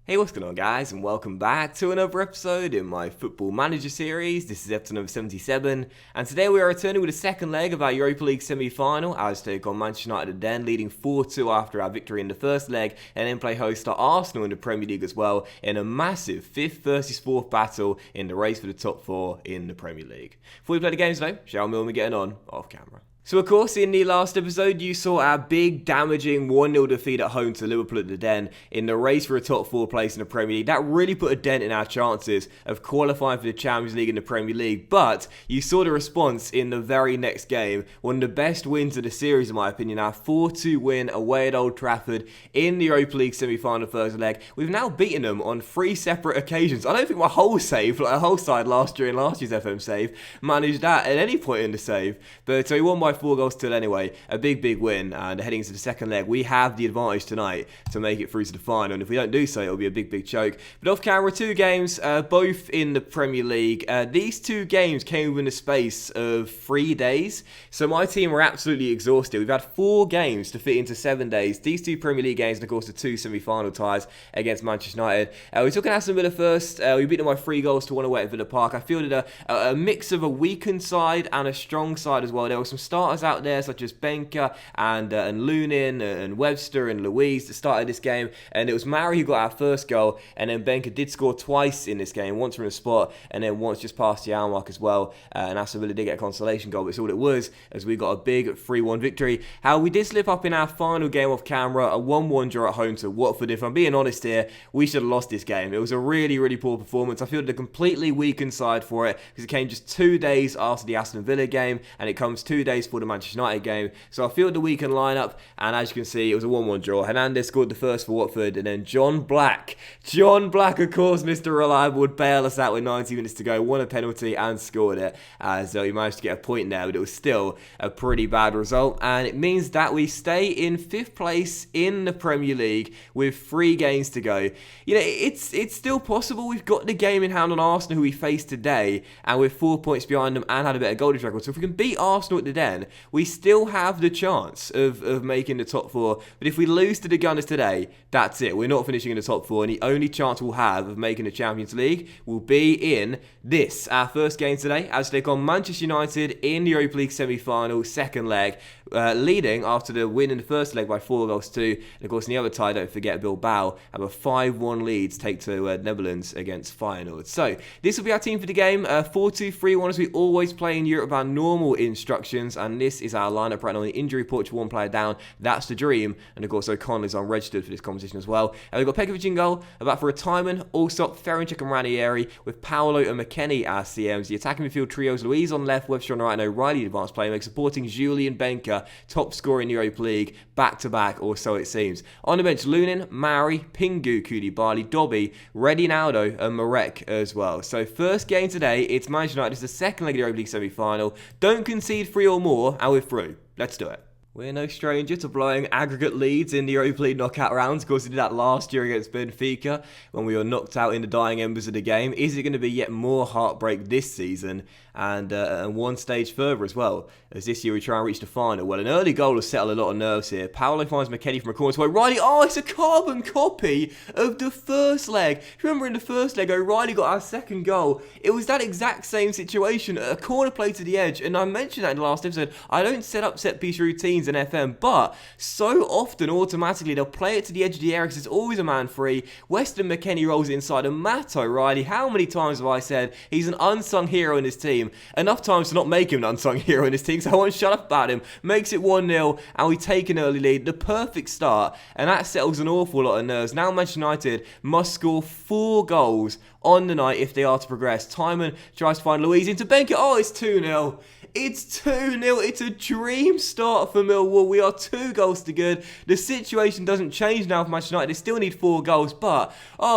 Hey, what's going on, guys, and welcome back to another episode in my Football Manager series. This is episode number 77, and today we are returning with the second leg of our Europa League semi-final as take on Manchester United then, leading 4-2 after our victory in the first leg, and then play host to Arsenal in the Premier League as well in a massive 5th versus 4th battle in the race for the top 4 in the Premier League. Before we play the games though, shall we getting on off camera? So of course, in the last episode, you saw our big, damaging 1-0 defeat at home to Liverpool at the Den in the race for a top 4 place in the Premier League. That really put a dent in our chances of qualifying for the Champions League in the Premier League. But you saw the response in the very next game. One of the best wins of the series, in my opinion. Our 4-2 win away at Old Trafford in the Europa League semi-final first leg. We've now beaten them on 3 separate occasions. I don't think my whole save, like a whole side last year in last year's FM save, managed that at any point in the save. But we won by 4 goals still anyway. A big win, and heading into the second leg, we have the advantage tonight to make it through to the final, and if we don't do so, it'll be a big choke. But off camera, 2 games, both in the Premier League. These 2 games came within the space of 3 days, so my team were absolutely exhausted. We've had 4 games to fit into 7 days. These 2 Premier League games, and of course the 2 semi-final ties against Manchester United. We took an Aston Villa first. We beat them by 3 goals to 1 away at Villa Park. I fielded a mix of a weakened side and a strong side as well. There were some starters out there such as Benker and Lunin and Webster and Louise that started this game, and it was Mari who got our first goal, and then Benker did score twice in this game, once from the spot and then once just past the hour mark as well, and Aston Villa did get a consolation goal, but it's all it was as we got a big 3-1 victory. How we did slip up in our final game off camera, a 1-1 draw at home to Watford. If I'm being honest here, we should have lost this game. It was a really poor performance. I feel a completely weakened side for it because it came just 2 days after the Aston Villa game, and it comes 2 days for the Manchester United game. So I fielded the weekend lineup, and as you can see, it was a 1-1 draw. Hernandez scored the first for Watford, and then John Black, of course, Mr. Reliable, would bail us out with 90 minutes to go, won a penalty and scored it, as he managed to get a point there, but it was still a pretty bad result, and it means that we stay in 5th place in the Premier League with 3 games to go. You know, it's still possible. We've got the game in hand on Arsenal, who we face today, and we're 4 points behind them and had a better goal difference record. So if we can beat Arsenal at the Den, we still have the chance of making the top 4. But if we lose to the Gunners today, that's it. We're not finishing in the top 4, and the only chance we'll have of making the Champions League will be in this, our first game today, as they take on Manchester United in the Europa League semi-final, second leg, leading after the win in the first leg by 4 goals to 2. And of course, in the other tie, don't forget, Bilbao have a 5-1 lead to take to Netherlands against Feyenoord. So this will be our team for the game, 4-2-3-1 as we always play in Europe, our normal instructions, and this is our lineup right now. On the injury report, 1 player down, that's the dream, and of course O'Connell's unregistered for this competition as well. And we've got Pekovic in goal, back for retirement, Allsop, Ferencik and Ranieri, with Paolo and McKennie as CMs. The attacking midfield trios, Louise on left, Webster on the right, and O'Reilly advanced playmaker, supporting Julian Benker, top scorer in the Europa League, back-to-back, or so it seems. On the bench, Lunin, Mauri, Pingu, Koulibaly, Dobby, Redinaldo, and Marek as well. So first game today, it's Manchester United. It's the second leg of the Europa League semi-final. Don't concede 3 or more, and we're through. Let's do it. We're no stranger to blowing aggregate leads in the Europa League knockout rounds. Of course, we did that last year against Benfica when we were knocked out in the dying embers of the game. Is it going to be yet more heartbreak this season, and 1 stage further as well, as this year we try and reach the final? Well, an early goal will settle a lot of nerves here. Paolo finds McKennie from a corner to O'Reilly. Oh, it's a carbon copy of the first leg. If you remember in the first leg, O'Reilly got our second goal. It was that exact same situation, a corner play to the edge, and I mentioned that in the last episode. I don't set up set piece routines in FM, but so often automatically they'll play it to the edge of the area because it's always a man free. Weston McKennie rolls it inside, and Matt O'Reilly, how many times have I said he's an unsung hero in his team? Enough times to not make him an unsung hero in his team, so I won't shut up about him. Makes it 1-0, and we take an early lead. The perfect start, and that settles an awful lot of nerves. Now Manchester United must score 4 goals on the night if they are to progress. Timon tries to find Louise into Benker. Oh, it's 2-0. It's 2-0. It's a dream start for Millwall. We are 2 goals to good. The situation doesn't change now for Manchester United. They still need 4 goals, but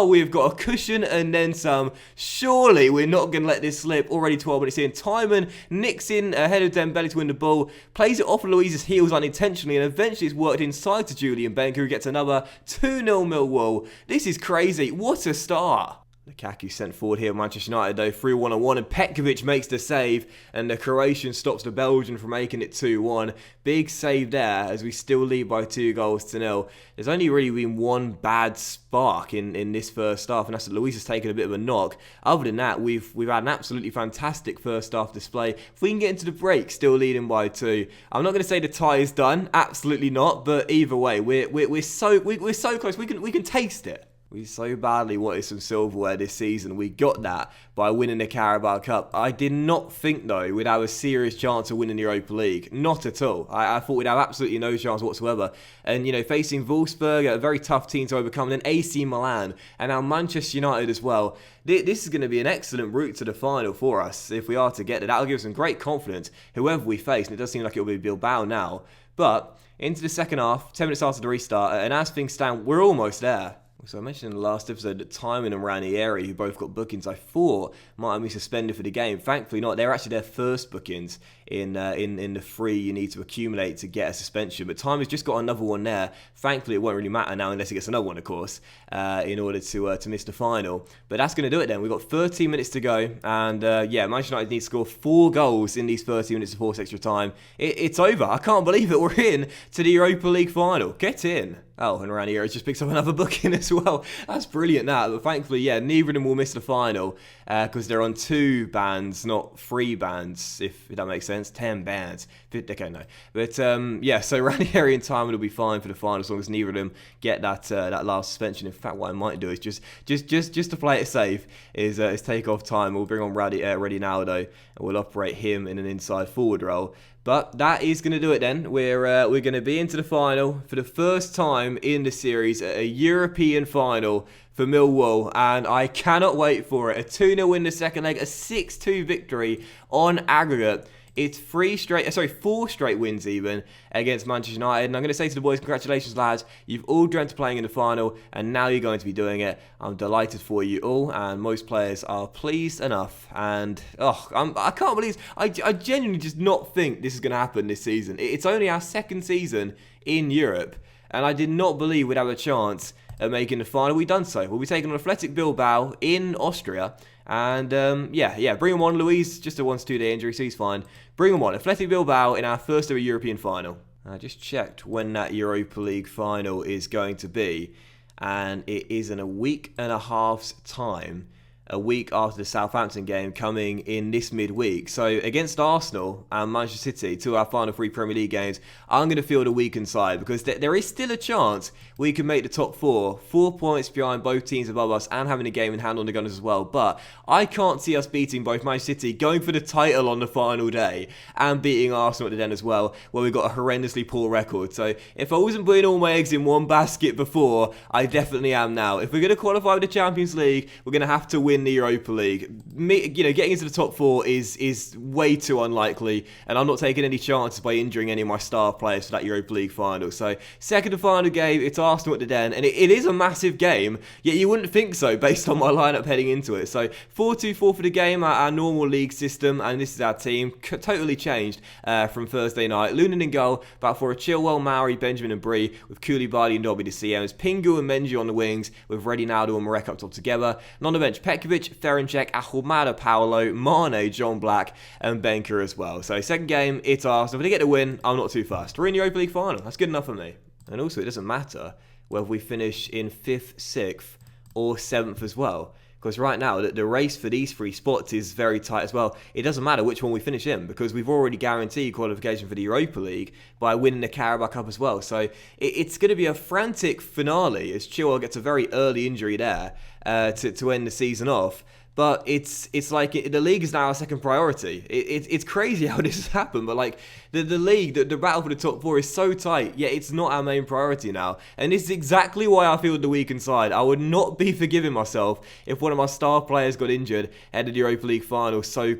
we've got a cushion and then some. Surely we're not going to let this slip. Already 12 minutes in. Timon nicks in ahead of Dembele to win the ball, plays it off Louise's heels unintentionally, and eventually it's worked inside to Julian Benker, who gets another 2-0 Millwall. This is crazy. What a start. Lukaku sent forward here, Manchester United though, 3-1-1, and Petkovic makes the save, and the Croatian stops the Belgian from making it 2-1. Big save there, as we still lead by 2-0. There's only really been one bad spark in this first half, and that's that Luis has taken a bit of a knock. Other than that, we've had an absolutely fantastic first half display. If we can get into the break, still leading by 2. I'm not going to say the tie is done, absolutely not, but either way, we're so close. We can taste it. We so badly wanted some silverware this season. We got that by winning the Carabao Cup. I did not think, though, we'd have a serious chance of winning the Europa League. Not at all. I thought we'd have absolutely no chance whatsoever. And, facing Wolfsburg, a very tough team to overcome, and then AC Milan, and now Manchester United as well. This is going to be an excellent route to the final for us if we are to get it. That'll give us some great confidence, whoever we face. And it does seem like it'll be Bilbao now. But into the second half, 10 minutes after the restart, and as things stand, we're almost there. So I mentioned in the last episode that Timon and Ranieri, who both got bookings, I thought might have been suspended for the game. Thankfully not. They're actually their first bookings in the 3 you need to accumulate to get a suspension. But Timon's just got another one there. Thankfully it won't really matter now unless he gets another one, of course, in order to miss the final. But that's going to do it then. We've got 13 minutes to go. And Manchester United need to score 4 goals in these 30 minutes of forced extra time. It's over. I can't believe it. We're in to the Europa League final. Get in. Oh, and Ranieri just picks up another booking as well. That's brilliant, that. But thankfully, neither of them will miss the final because they're on 2 bans, not 3 bans, if that makes sense. 10 bans. Okay, no. But, so Ranieri and Timon will be fine for the final as long as neither of them get that last suspension. In fact, what I might do is just to play it safe is take off time. We'll bring on Redinaldo and we'll operate him in an inside forward role. But that is going to do it then. We're going to be into the final for the first time in the series, a European final for Millwall, and I cannot wait for it. A 2-0 win the second leg, a 6-2 victory on aggregate. It's 4 straight wins even against Manchester United. And I'm going to say to the boys, congratulations, lads. You've all dreamt of playing in the final, and now you're going to be doing it. I'm delighted for you all, and most players are pleased enough. And I can't believe I genuinely just not think this is going to happen this season. It's only our second season in Europe, and I did not believe we'd have a chance at making the final. We've done so. We'll be taking on Athletic Bilbao in Austria. And bring him on. Luis, just a 1-2 day injury, so he's fine. Bring him on. Athletic Bilbao in our first ever European final. I just checked when that Europa League final is going to be, and it is in a week and a half's time. A week after the Southampton game coming in this midweek. So against Arsenal and Manchester City, 2 of our final 3 Premier League games, I'm going to feel the weakened side because there is still a chance we can make the top 4. 4 points behind both teams above us and having a game in hand on the Gunners as well. But I can't see us beating both Manchester City, going for the title on the final day, and beating Arsenal at the end as well, where we've got a horrendously poor record. So if I wasn't putting all my eggs in one basket before, I definitely am now. If we're going to qualify with the Champions League, we're going to have to win the Europa League. Getting into the top 4 is way too unlikely, and I'm not taking any chances by injuring any of my star players for that Europa League final. So second and final game, it's Arsenal at the Den, and it is a massive game, yet you wouldn't think so based on my lineup heading into it. So 4-2-4 for the game, our normal league system, and this is our team, totally changed from Thursday night. Lunin in goal, back for a Chilwell, Mauri, Benjamin and Bree, with Koulibaly and Dobby the CMs, Pingu and Menji on the wings, with Redinaldo and Marek up top together, and on the bench, Petkovic, Ferencek, Ahumada, Paolo, Mane, John Black, and Benker as well. So second game, it's Arsenal. If they get a win, I'm not too fast. We're in the Europa League final. That's good enough for me. And also, it doesn't matter whether we finish in 5th, 6th, or 7th as well. Because right now, the race for these 3 spots is very tight as well. It doesn't matter which one we finish in, because we've already guaranteed qualification for the Europa League by winning the Carabao Cup as well. So it's going to be a frantic finale as Chilwell gets a very early injury there to end the season off. But it's like the league is now our second priority. It's crazy how this has happened, but like the league, the battle for the top 4 is so tight, yet it's not our main priority now. And this is exactly why I feel the weakened side. I would not be forgiving myself if one of my star players got injured ahead of the Europa League final so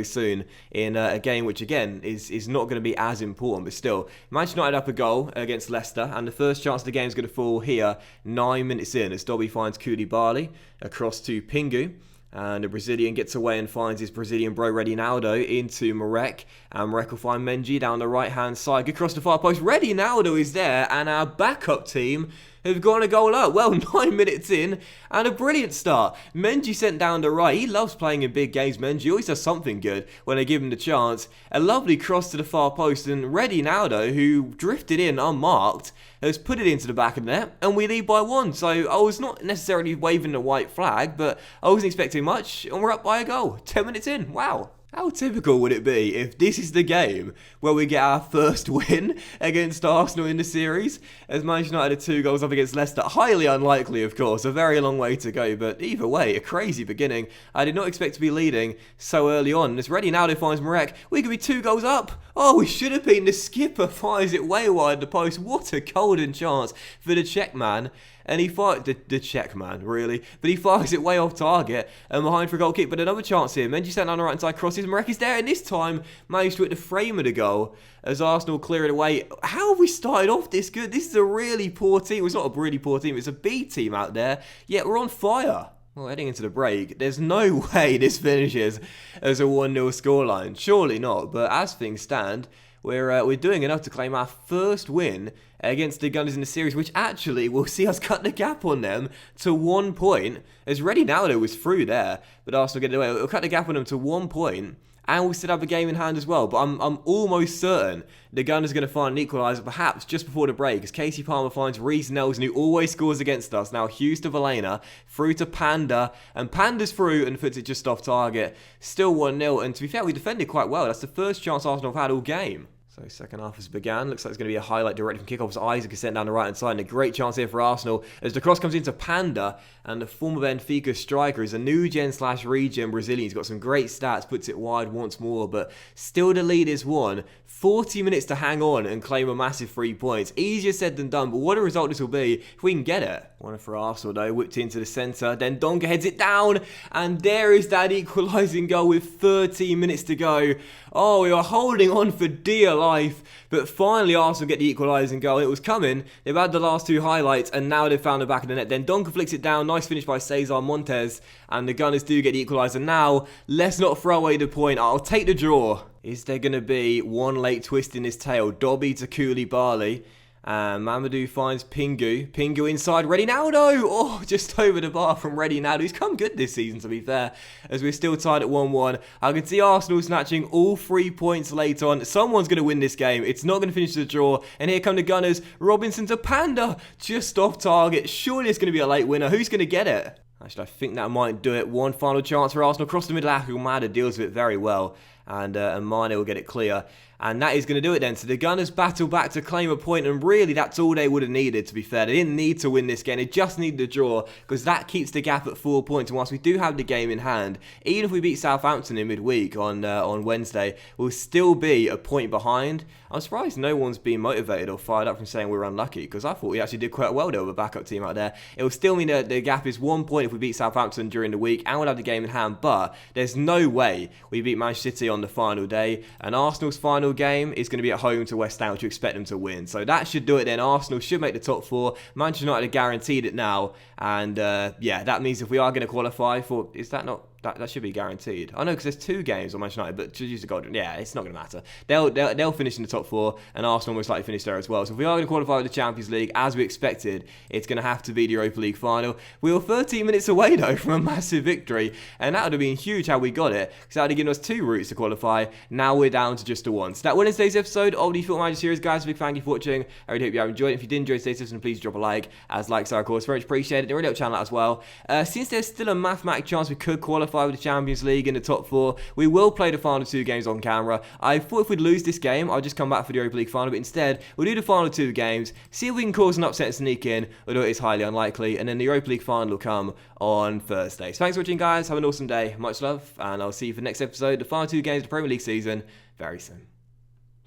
soon in a game which again is not going to be as important, but still. Manchester United up a goal against Leicester, and the first chance of the game is going to fall here 9 minutes in as Dobby finds Koulibaly across to Pingu. And the Brazilian gets away and finds his Brazilian bro Redinaldo into Marek. And Marek will find Menji down the right-hand side. Good cross to far post. Redinaldo is there. And our backup team have gone a goal up. Well, 9 minutes in, and a brilliant start. Menji sent down the right. He loves playing in big games, Menji. Always does something good when they give him the chance. A lovely cross to the far post, and Reddy Naldo, who drifted in unmarked, has put it into the back of the net, and we lead by 1. So I was not necessarily waving the white flag, but I wasn't expecting much, and we're up by a goal. 10 minutes in. Wow. How typical would it be if this is the game where we get our first win against Arsenal in the series? As Manchester United had 2 goals up against Leicester. Highly unlikely, of course. A very long way to go. But either way, a crazy beginning. I did not expect to be leading so early on. As Reddy Naldo finds Marek, we could be 2 goals up. Oh, we should have been. The skipper fires it way wide the post. What a golden chance for the Czech man. And he fired the Czech man, really. But he fires it way off target and behind for a goal kick. But another chance here. Menji sent down the right hand side, crosses. Marek is there, and this time managed to hit the frame of the goal as Arsenal clear it away. How have we started off this good? This is a really poor team. It's not a really poor team. It's a B team out there. Yet we're on fire. Well, heading into the break, there's no way this finishes as a 1-0 scoreline. Surely not. But as things stand, we're doing enough to claim our first win against the Gunners in the series, which actually will see us cut the gap on them to 1 point. As Reddy Naldo was through there, but Arsenal get it away. We'll cut the gap on them to 1 point, and we'll still have a game in hand as well. But I'm almost certain the Gunners are going to find an equaliser, perhaps just before the break, as Casey Palmer finds Reece Nelson, who always scores against us. Now Hughes to Valena, through to Panda, and Panda's through and puts it just off target. Still 1-0, and to be fair, we defended quite well. That's the first chance Arsenal have had all game. So second half has begun. Looks like it's going to be a highlight directly from kickoffs. Isaac is sent down the right hand side, and a great chance here for Arsenal as the cross comes into Panda, and the former Benfica striker is a new gen / regen Brazilian. He's got some great stats, puts it wide once more, but still the lead is 1. 40 minutes to hang on and claim a massive 3 points. Easier said than done, but what a result this will be if we can get it. One for Arsenal though, whipped into the centre, then Donga heads it down, and there is that equalising goal with 13 minutes to go. Oh, we are holding on for dear life, but finally Arsenal get the equalising goal. It was coming. They've had the last 2 highlights, and now they've found the back of the net. Then Donga flicks it down. Nice finish by Cesar Montes, and the Gunners do get the equaliser. Now, let's not throw away the point. I'll take the draw. Is there going to be one late twist in this tale? Dobby to Koulibaly. Mamadou finds Pingu. Pingu inside. Reddy Naldo. Oh, just over the bar from Reddy Naldo. He's come good this season, to be fair, as we're still tied at 1-1. I can see Arsenal snatching all 3 points late on. Someone's going to win this game. It's not going to finish the draw. And here come the Gunners. Robinson to Panda. Just off target. Surely it's going to be a late winner. Who's going to get it? Actually, I think that might do it. One final chance for Arsenal. Across the middle, Ahumada deals with it very well. And Mane will get it clear. And that is going to do it then. So the Gunners battle back to claim a point, and really that's all they would have needed, to be fair. They didn't need to win this game. They just needed a draw, because that keeps the gap at 4 points. And whilst we do have the game in hand, even if we beat Southampton in midweek on Wednesday, we'll still be a point behind. I'm surprised no one's been motivated or fired up from saying we're unlucky, because I thought we actually did quite well there with a backup team out there. It will still mean that the gap is 1 point if we beat Southampton during the week, and we'll have the game in hand. But there's no way we beat Manchester City on the final day, and Arsenal's final game is going to be at home to West Ham, which you expect them to win. So that should do it then. Arsenal should make the top 4. Manchester United are guaranteed it now, and yeah, that means if we are going to qualify for, is that not? That should be guaranteed. I know, because there's 2 games on Manchester United, but to use the golden, yeah, it's not going to matter. They'll finish in the top 4, and Arsenal most likely finish there as well. So if we are going to qualify with the Champions League, as we expected, it's going to have to be the Europa League final. We were 13 minutes away, though, from a massive victory, and that would have been huge how we got it, because that would have given us 2 routes to qualify. Now we're down to just the 1. So that will end today's episode of the Football Manager series, guys. Big thank you for watching. I really hope you have enjoyed it. If you did enjoy today's episode, please drop a like, as likes are, of course, very much appreciated. And really help the channel out as well. Since there's still a mathematic chance we could qualify with the Champions League in the top 4, we will play the final 2 games on camera. I thought if we'd lose this game, I'll just come back for the Europa League final, but instead we'll do the final 2 games, see if we can cause an upset and sneak in, although it is highly unlikely, and then the Europa League final will come on Thursday. So thanks for watching, guys. Have an awesome day. Much love, and I'll see you for the next episode, the final 2 games of the Premier League season, very soon.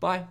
Bye.